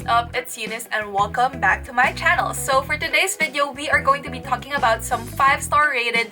Up, it's Eunice and welcome back to my channel. So for today's video, we are going to be talking about some 5-star rated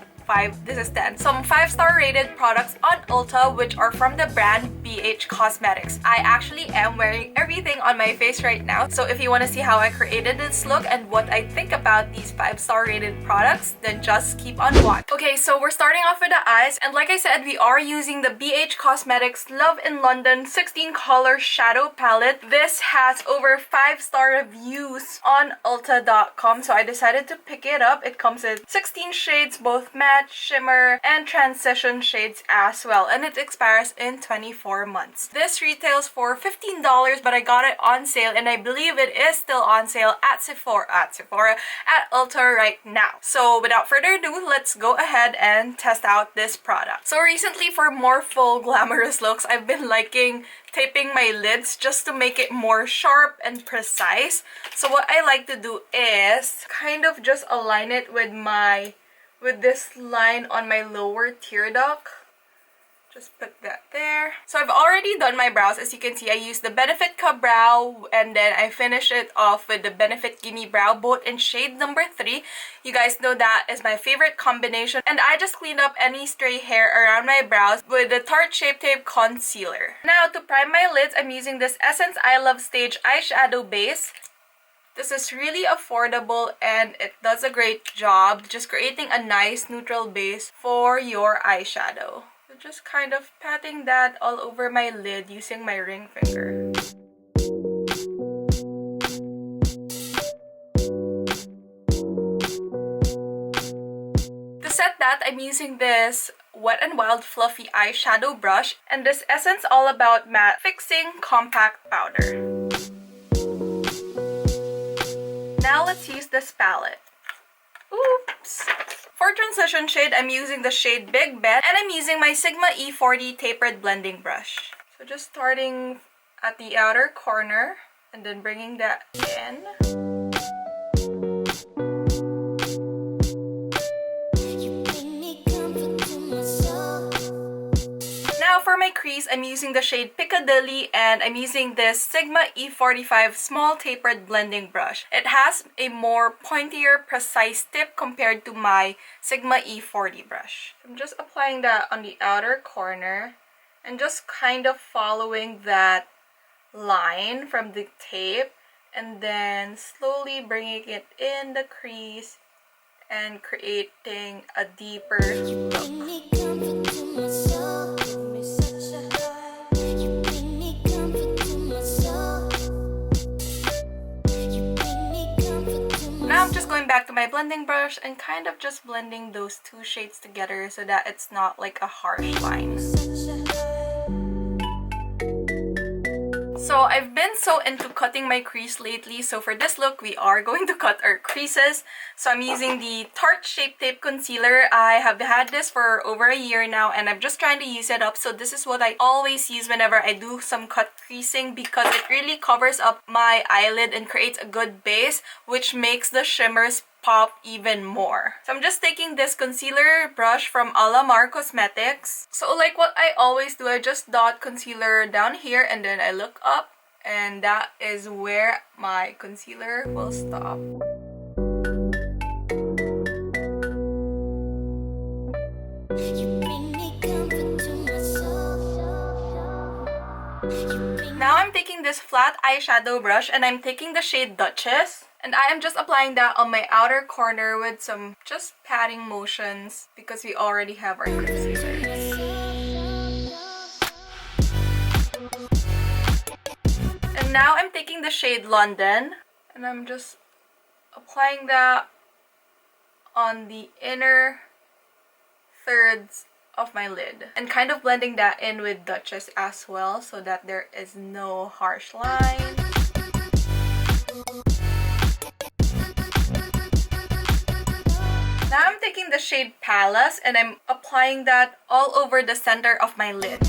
some 5-star rated products on Ulta which are from the brand BH Cosmetics. I actually am wearing everything on my face right now, so if you want to see how I created this look and what I think about these 5-star rated products, then just keep on watching. Okay, so we're starting off with the eyes, and like I said, we are using the BH Cosmetics Love in London 16 color shadow palette. This has over 5-star reviews on Ulta.com, so I decided to pick it up. It comes with 16 shades, both matte, shimmer, and transition shades as well, and it expires in 24 months. This retails for $15, but I got it on sale, and I believe it is still on sale at Ulta right now. So without further ado, let's go ahead and test out this product. So recently, for more full glamorous looks, I've been liking taping my lids just to make it more sharp and precise. So what I like to do is kind of just align it with this line on my lower tear duct. Just put that there. So I've already done my brows. As you can see, I used the Benefit Ka Brow, and then I finished it off with the Benefit Gimme Brow, both in shade number 3. You guys know that is my favorite combination. And I just cleaned up any stray hair around my brows with the Tarte Shape Tape Concealer. Now, to prime my lids, I'm using this Essence I Love Stage eyeshadow base. This is really affordable and it does a great job just creating a nice neutral base for your eyeshadow. So just kind of patting that all over my lid using my ring finger. To set that, I'm using this Wet n Wild Fluffy Eyeshadow Brush and this Essence All About Matte Fixing Compact Powder. Now let's use this palette. Oops! For transition shade, I'm using the shade Big Ben, and I'm using my Sigma E40 tapered blending brush. So just starting at the outer corner and then bringing that in. Now for my crease, I'm using the shade Piccadilly, and I'm using this Sigma E45 small tapered blending brush. It has a more pointier, precise tip compared to my Sigma E40 brush. I'm just applying that on the outer corner and just kind of following that line from the tape and then slowly bringing it in the crease and creating a deeper look. Now I'm just going back to my blending brush and kind of just blending those two shades together so that it's not like a harsh line. So I've been so into cutting my crease lately, so for this look, we are going to cut our creases. So I'm using the Tarte Shape Tape Concealer. I have had this for over a year now, and I'm just trying to use it up. So this is what I always use whenever I do some cut creasing because it really covers up my eyelid and creates a good base, which makes the shimmers pop even more. So I'm just taking this concealer brush from Alamar Cosmetics. So like what I always do, I just dot concealer down here and then I look up, and that is where my concealer will stop. Now I'm taking this flat eyeshadow brush and I'm taking the shade Duchess. And I am just applying that on my outer corner with some just patting motions because we already have our concealer. And now I'm taking the shade London and I'm just applying that on the inner thirds of my lid and kind of blending that in with Duchess as well so that there is no harsh line. Now I'm taking the shade Palace and I'm applying that all over the center of my lid.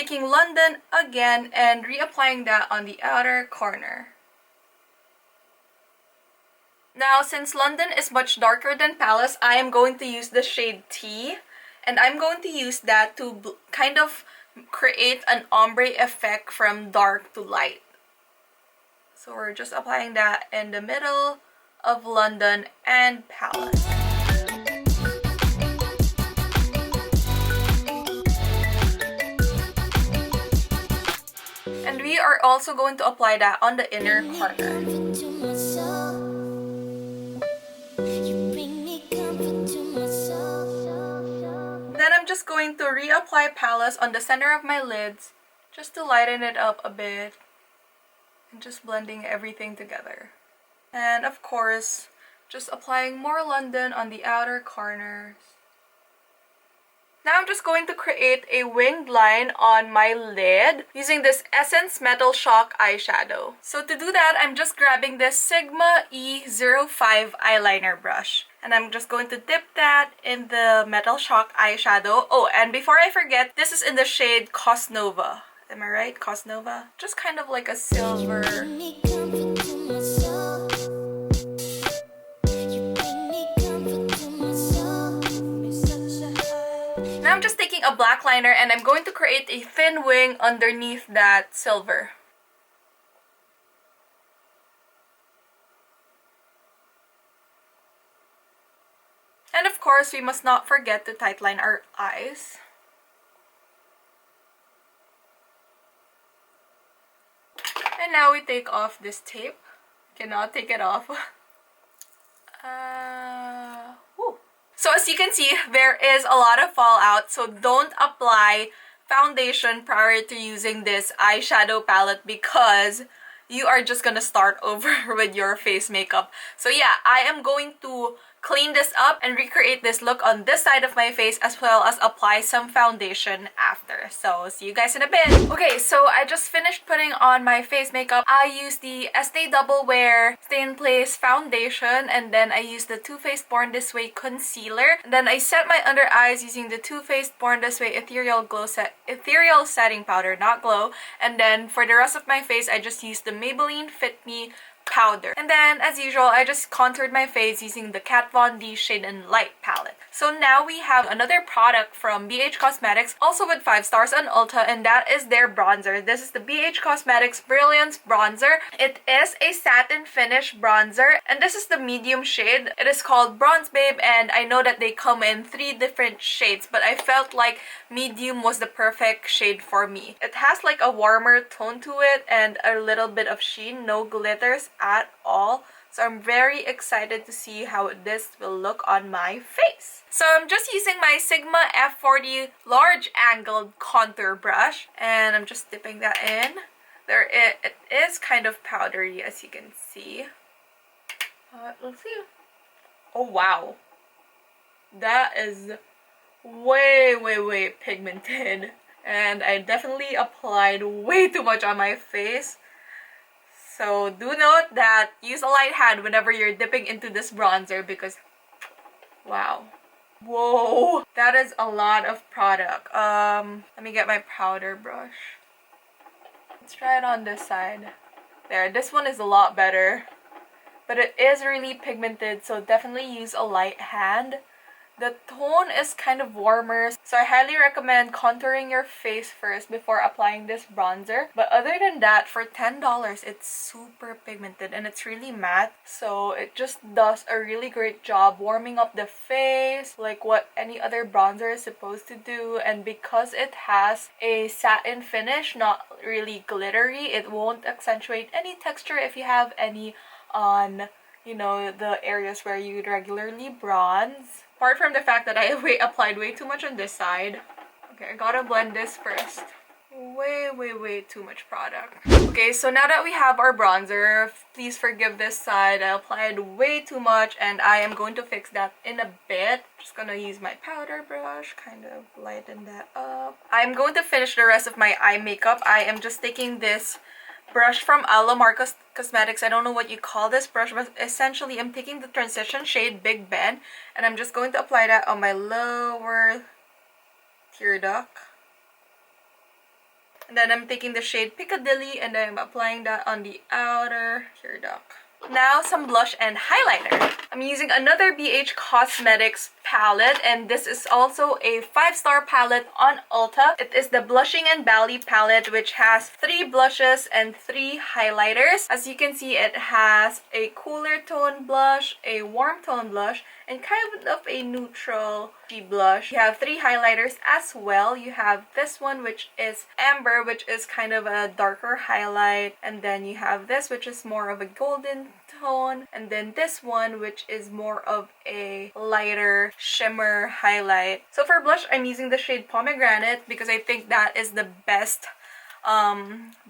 taking London again and reapplying that on the outer corner. Now, since London is much darker than Palace, I am going to use the shade T. And I'm going to use that to kind of create an ombre effect from dark to light. So we're just applying that in the middle of London and Palace. And we are also going to apply that on the inner corner. Then I'm just going to reapply Palace on the center of my lids just to lighten it up a bit and just blending everything together. And of course, just applying more London on the outer corners. Now I'm just going to create a winged line on my lid using this Essence Metal Shock eyeshadow. So to do that, I'm just grabbing this Sigma E05 eyeliner brush. And I'm just going to dip that in the Metal Shock eyeshadow. Oh, and before I forget, this is in the shade Cosnova. Am I right? Cosnova? Just kind of like a silver. Now I'm just taking a black liner and I'm going to create a thin wing underneath that silver. And of course, we must not forget to tightline our eyes. And now we take off this tape. Cannot take it off. So as you can see, there is a lot of fallout, so don't apply foundation prior to using this eyeshadow palette because you are just gonna start over with your face makeup. So yeah, I am going to clean this up and recreate this look on this side of my face as well as apply some foundation after. So see you guys in a bit. Okay, so I just finished putting on my face makeup. I used the Estee Double Wear Stay in Place foundation and then I used the Too Faced Born This Way concealer. And then I set my under eyes using the Too Faced Born This Way Ethereal Setting Powder, not glow. And then for the rest of my face, I just used the Maybelline Fit Me powder. And then, as usual, I just contoured my face using the Kat Von D Shade and Light palette. So now we have another product from BH Cosmetics, also with 5 stars on Ulta, and that is their bronzer. This is the BH Cosmetics Brilliance Bronzer. It is a satin finish bronzer, and this is the medium shade. It is called Bronze Babe, and I know that they come in 3 different shades, but I felt like medium was the perfect shade for me. It has like a warmer tone to it and a little bit of sheen, no glitters at all. So I'm very excited to see how this will look on my face. So I'm just using my Sigma F40 large angled contour brush and I'm just dipping that in. It is kind of powdery, as you can see. Let's see. Oh wow, that is way pigmented, and I definitely applied way too much on my face. So do note that use a light hand whenever you're dipping into this bronzer because wow. Whoa, that is a lot of product. Let me get my powder brush. Let's try it on this side. There, this one is a lot better. But it is really pigmented, so definitely use a light hand. The tone is kind of warmer, so I highly recommend contouring your face first before applying this bronzer. But other than that, for $10, it's super pigmented and it's really matte. So it just does a really great job warming up the face, like what any other bronzer is supposed to do. And because it has a satin finish, not really glittery, it won't accentuate any texture if you have any on, you know, the areas where you regularly bronze. Apart from the fact that I applied way too much on this side. Okay, I gotta blend this first. Way too much product. Okay, so now that we have our bronzer, please forgive this side. I applied way too much and I am going to fix that in a bit. Just gonna use my powder brush, kind of lighten that up. I'm going to finish the rest of my eye makeup. I am just taking this brush from Alamar Cosmetics. I don't know what you call this brush, but essentially I'm taking the transition shade Big Ben and I'm just going to apply that on my lower tear duct. And then I'm taking the shade Piccadilly and I'm applying that on the outer tear duct. Now some blush and highlighter. I'm using another BH Cosmetics palette, and this is also a 5-star palette on Ulta. It is the Blushing and Bali palette, which has 3 blushes and 3 highlighters. As you can see, it has a cooler tone blush, a warm tone blush, and kind of a neutral blush. You have 3 highlighters as well. You have this one, which is Amber, which is kind of a darker highlight, and then you have this, which is more of a golden tone, and then this one, which is more of a lighter shimmer highlight. So for blush, I'm using the shade Pomegranate because I think that is the best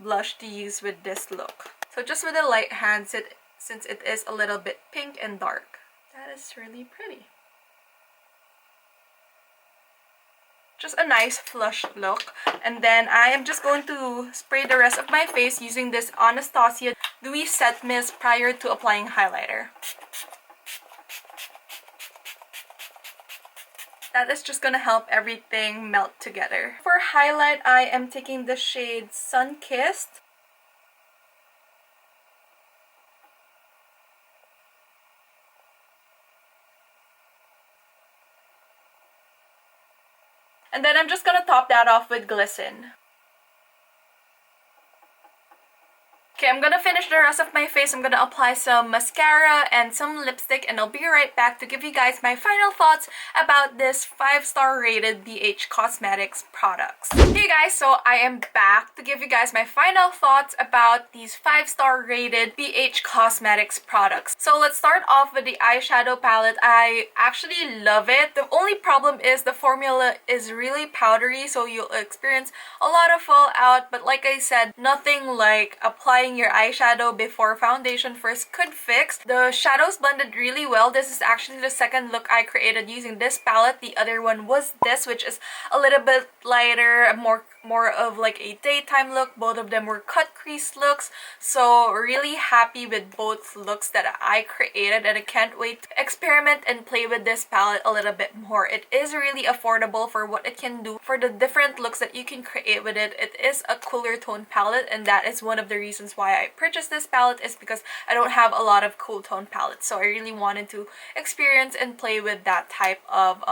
blush to use with this look. So just with a light hand, since it is a little bit pink and dark. That is really pretty. Just a nice flush look. And then I am just going to spray the rest of my face using this Anastasia Dewy Set Mist prior to applying highlighter. That is just gonna help everything melt together. For highlight, I am taking the shade Sun-Kissed. And then I'm just gonna top that off with Glisten. Okay, I'm gonna finish the rest of my face. I'm gonna apply some mascara and some lipstick, and I'll be right back to give you guys my final thoughts about this 5-star rated BH Cosmetics products. Hey guys, so I am back to give you guys my final thoughts about these 5-star rated BH Cosmetics products. So let's start off with the eyeshadow palette. I actually love it. The only problem is the formula is really powdery, so you'll experience a lot of fallout, but like I said, nothing like applying your eyeshadow before foundation first could fix. The shadows blended really well. This is actually the second look I created using this palette. The other one was this, which is a little bit lighter, more of like a daytime look. Both of them were cut crease looks, so really happy with both looks that I created, and I can't wait to experiment and play with this palette a little bit more. It is really affordable for what it can do, for the different looks that you can create with it. It is a cooler tone palette, and that is one of the reasons why I purchased this palette, is because I don't have a lot of cool tone palettes, so I really wanted to experience and play with that type of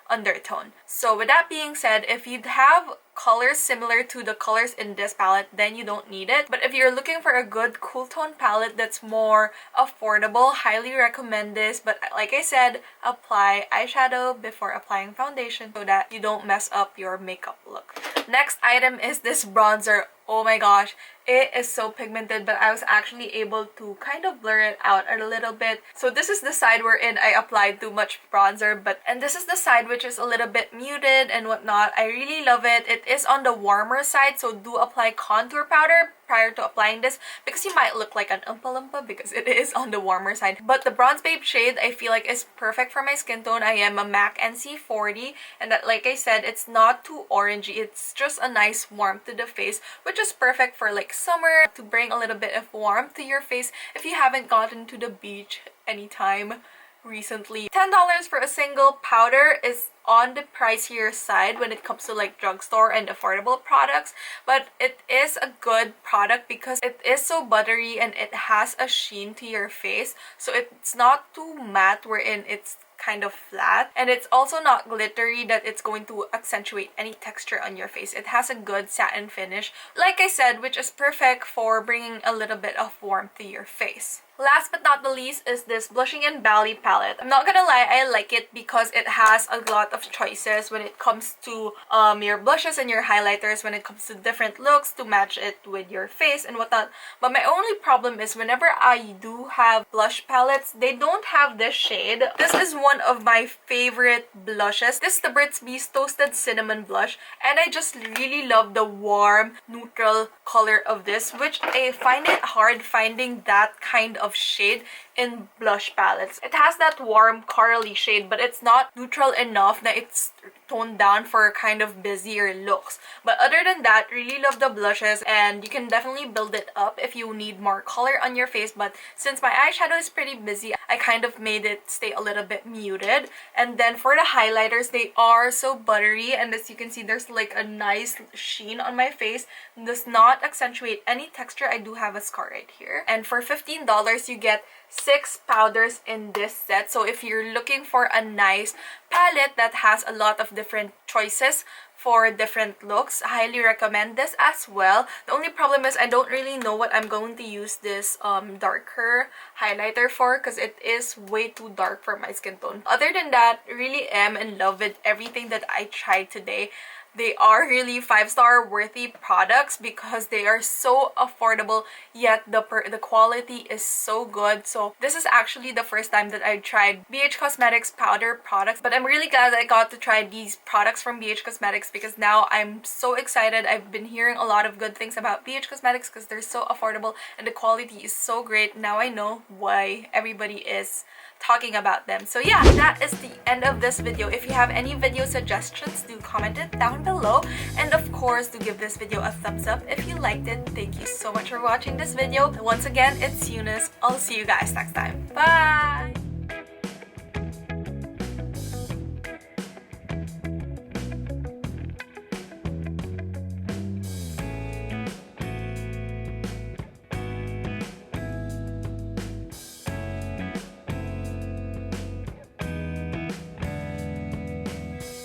undertone. So with that being said, if you have colors similar to the colors in this palette, then you don't need it. But if you're looking for a good cool tone palette that's more affordable, highly recommend this. But like I said, apply eyeshadow before applying foundation so that you don't mess up your makeup look. Next item is this bronzer. Oh my gosh, it is so pigmented, but I was actually able to kind of blur it out a little bit. So this is the side wherein I applied too much bronzer, and this is the side which is a little bit muted and whatnot. I really love it. It is on the warmer side, so do apply contour powder prior to applying this, because you might look like an Oompa Loompa because it is on the warmer side. But the Bronze Babe shade I feel like is perfect for my skin tone. I am a MAC NC40, and that, like I said, it's not too orangey. It's just a nice warmth to the face, which is perfect for like summer, to bring a little bit of warmth to your face if you haven't gotten to the beach anytime recently. $10 for a single powder is on the pricier side when it comes to like drugstore and affordable products, but it is a good product because it is so buttery and it has a sheen to your face, so it's not too matte wherein it's kind of flat, and it's also not glittery that it's going to accentuate any texture on your face. It has a good satin finish, like I said, which is perfect for bringing a little bit of warmth to your face. Last but not the least is this Blushing and Bali palette. I'm not gonna lie, I like it because it has a lot of choices when it comes to your blushes and your highlighters, when it comes to different looks to match it with your face and whatnot. But my only problem is whenever I do have blush palettes, they don't have this shade. This is one of my favorite blushes. This is the Burt's Bees Toasted Cinnamon Blush, and I just really love the warm, neutral color of this, which I find it hard finding that kind of shade in blush palettes. It has that warm corally shade, but it's not neutral enough that it's toned down for kind of busier looks. But other than that, really love the blushes, and you can definitely build it up if you need more color on your face. But since my eyeshadow is pretty busy, I kind of made it stay a little bit muted. And then for the highlighters, they are so buttery, and as you can see, there's like a nice sheen on my face. It does not accentuate any texture. I do have a scar right here. And for $15, you get 6 powders in this set. So if you're looking for a nice palette that has a lot of different choices for different looks, I highly recommend this as well. The only problem is I don't really know what I'm going to use this darker highlighter for, because it is way too dark for my skin tone. Other than that, really am in love with everything that I tried today. They are really 5-star worthy products because they are so affordable, yet the quality is so good. So this is actually the first time that I tried BH Cosmetics powder products, but I'm really glad I got to try these products from BH Cosmetics because now I'm so excited. I've been hearing a lot of good things about BH Cosmetics because they're so affordable and the quality is so great. Now I know why everybody is talking about them. So yeah, that is the end of this video. If you have any video suggestions, do comment it down below, and of course do give this video a thumbs up if you liked it. Thank you so much for watching this video. Once again, it's Eunice. I'll see you guys next time. Bye!